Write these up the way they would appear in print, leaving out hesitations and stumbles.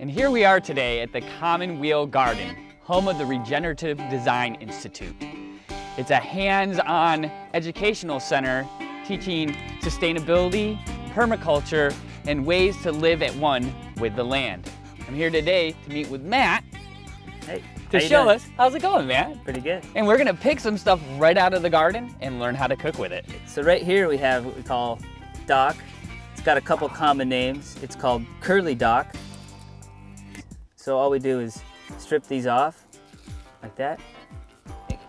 And here we are today at the Commonweal Garden, home of the Regenerative Design Institute. It's a hands-on educational center teaching sustainability, permaculture, and ways to live at one with the land. I'm here today to meet with Matt. Hey, to show us, how's it going, Matt? Pretty good. And we're gonna pick some stuff right out of the garden and learn how to cook with it. So right here we have what we call dock. It's got a couple common names. It's called curly dock. So all we do is strip these off like that.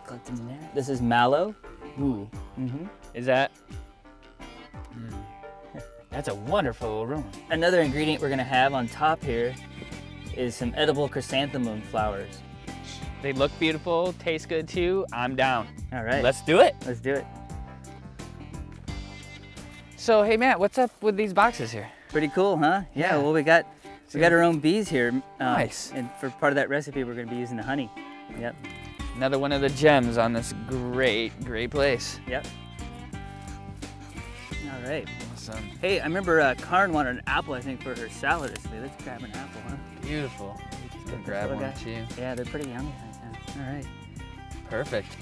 Collect them in there. This is mallow. Ooh. Is that? That's a wonderful aroma. Another ingredient we're gonna have on top here is some edible chrysanthemum flowers. They look beautiful, taste good too. I'm down. All right. Let's do it. Let's do it. So, hey Matt, what's up with these boxes here? Pretty cool, huh? Yeah, well we got our own bees here. Nice. And for part of that recipe, we're gonna be using the honey. Yep. Another one of the gems on this great place. Yep. All right. Awesome. Hey, I remember Karen wanted an apple, I think, for her salad recipe. Let's grab an apple, huh? Beautiful. Just grab one too. Yeah, they're pretty yummy right now. All right. Perfect.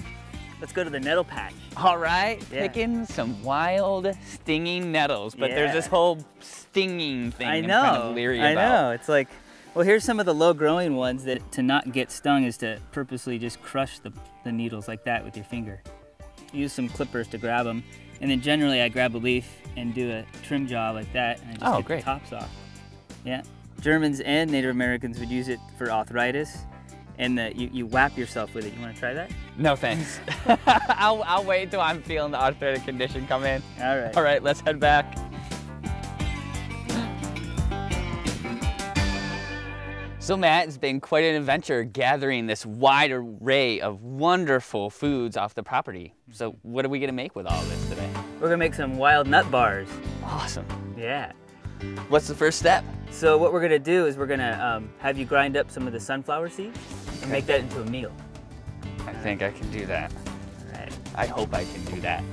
Let's go to the nettle patch. All right, Yeah. Picking some wild, stinging nettles, but there's this whole stinging thing I'm kind of leery about. I know. It's like, well, here's some of the low-growing ones that to not get stung is to purposely just crush the needles like that with your finger. Use some clippers to grab them, and then generally I grab a leaf and do a trim job like that, and I just get the tops off. Yeah. Germans and Native Americans would use it for arthritis, and you whap yourself with it. You want to try that? No thanks. I'll wait until I'm feeling the arthritic condition come in. All right. All right, let's head back. So Matt, it's been quite an adventure gathering this wide array of wonderful foods off the property. So what are we gonna make with all of this today? We're gonna make some wild nut bars. Awesome. Yeah. What's the first step? So what we're gonna do is we're gonna have you grind up some of the sunflower seeds and make that into a meal. I think I can do that. All right. I hope I can do that.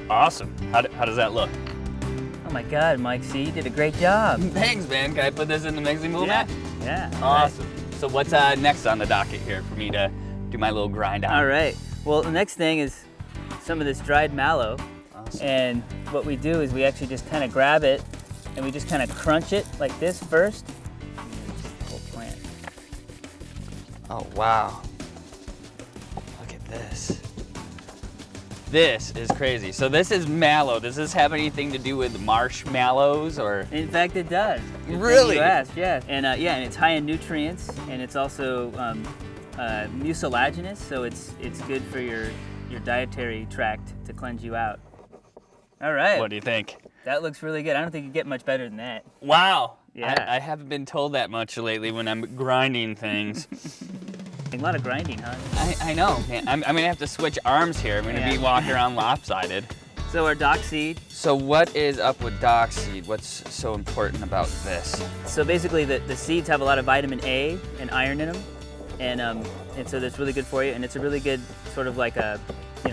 Awesome. How does that look? Oh my God, Mike, see, you did a great job. Thanks, man. Can I put this in the mixing bowl, Yeah. Matt? Yeah. Awesome. Right. So what's next on the docket here for me to do my little grind on? All right. Well, the next thing is some of this dried mallow. Awesome. And what we do is we actually just kind of grab it and we just kind of crunch it like this first. The whole plant. Oh, wow. Look at this. This is crazy. So this is mallow. Does this have anything to do with marshmallows or? In fact, it does. Good Really? thing you asked, yeah. And and it's high in nutrients, and it's also mucilaginous, so it's good for your dietary tract to cleanse you out. All right. What do you think? That looks really good. I don't think you get much better than that. Wow. Yeah. I haven't been told that much lately when I'm grinding things. A lot of grinding, huh? I know, man. I'm gonna have to switch arms here. I'm gonna be walking around lopsided. So our dock seed. So what is up with dock seed? What's so important about this? So basically the seeds have a lot of vitamin A and iron in them. And so that's really good for you. And it's a really good sort of like a,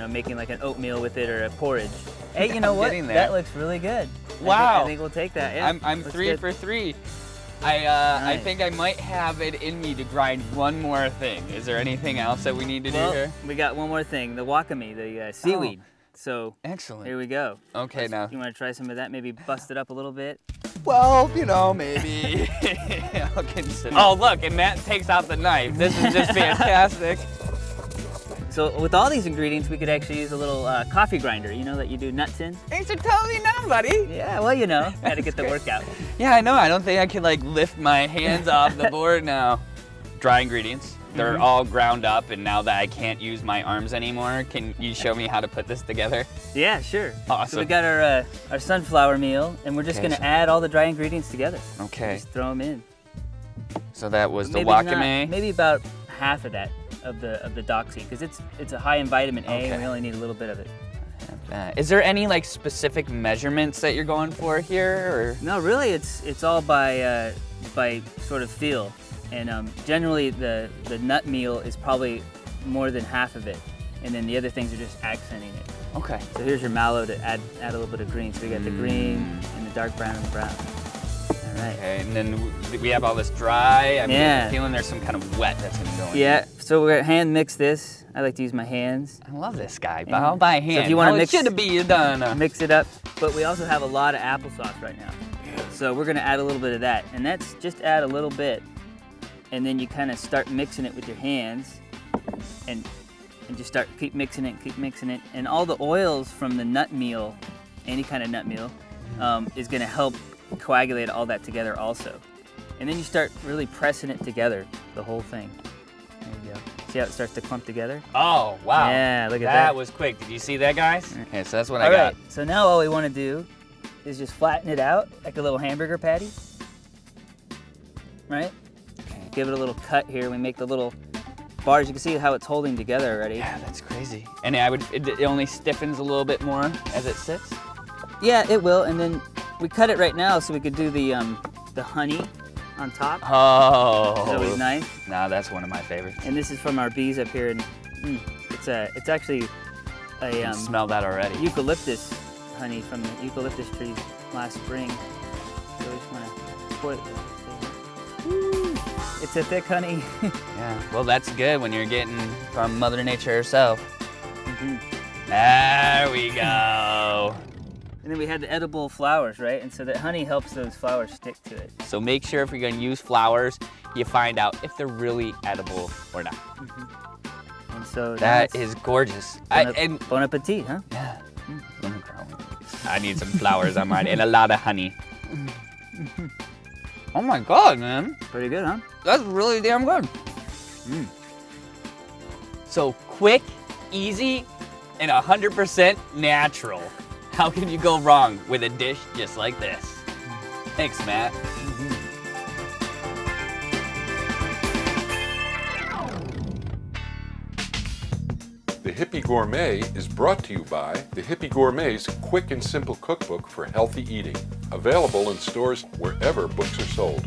making like an oatmeal with it or a porridge. Hey, you know what? That looks really good. Wow. I think we'll take that. Yeah, I'm 3 for 3. I think I might have it in me to grind one more thing. Is there anything else that we need to do here? We got one more thing, the wakame, the seaweed. So excellent. Here we go. Okay, now. You want to try some of that? Maybe bust it up a little bit? Well, maybe. I'll consider. Oh, look, and Matt takes out the knife. This is just fantastic. So with all these ingredients, we could actually use a little coffee grinder, that you do nuts in. Thanks for telling me now, buddy. Yeah, well, had to get the workout. Yeah, I know. I don't think I can lift my hands off the board now. Dry ingredients. They're all ground up, and now that I can't use my arms anymore, can you show me how to put this together? Yeah, sure. Awesome. So we got our sunflower meal, and we're just gonna add all the dry ingredients together. Okay. Just throw them in. So that was the wakame. Maybe about half of that of the dock seed, because it's a high in vitamin A, and we only need a little bit of it. Is there any specific measurements that you're going for here, or? No, really, it's all by sort of feel. And generally, the nut meal is probably more than half of it, and then the other things are just accenting it. Okay. So here's your mallow to add a little bit of green. So we got the green and the dark brown and the brown. All right. Okay, and then we have all this dry. I'm feeling there's some kind of wet that's gonna go in. Yeah, so we're gonna hand mix this. I like to use my hands. I love this guy, but I'll buy a hand. So if you want to mix, should be done. Mix it up. But we also have a lot of applesauce right now. So we're gonna add a little bit of that. And that's just add a little bit. And then you kind of start mixing it with your hands. And just keep mixing it. And all the oils from the nut meal, any kind of nut meal, is gonna help coagulate all that together also. And then you start really pressing it together, the whole thing. There you go. See how it starts to clump together? Oh, wow. Yeah, look at that. That was quick. Did you see that, guys? Okay, so that's what I got. All right, so now all we want to do is just flatten it out like a little hamburger patty. Right? Okay. Give it a little cut here. We make the little bars. You can see how it's holding together already. Yeah, that's crazy. And it only stiffens a little bit more as it sits? Yeah, it will. And then we cut it right now so we could do the honey on top. Oh. It's always nice. Nah, that's one of my favorites. And this is from our bees up here. And it's actually a I can smell that already. eucalyptus honey from the eucalyptus trees last spring. So we just want to pour it. It's a thick honey. Yeah, well, that's good when you're getting from Mother Nature herself. Mm-hmm. There we go. And then we had the edible flowers, right? And so that honey helps those flowers stick to it. So make sure if you're going to use flowers, you find out if they're really edible or not. Mm-hmm. And so that is gorgeous. Bon appetit, huh? Yeah. I need some flowers on mine and a lot of honey. Oh my God, man. Pretty good, huh? That's really damn good. So quick, easy, and 100% natural. How can you go wrong with a dish just like this? Thanks, Matt. The Hippy Gourmet is brought to you by the Hippy Gourmet's quick and simple cookbook for healthy eating. Available in stores wherever books are sold.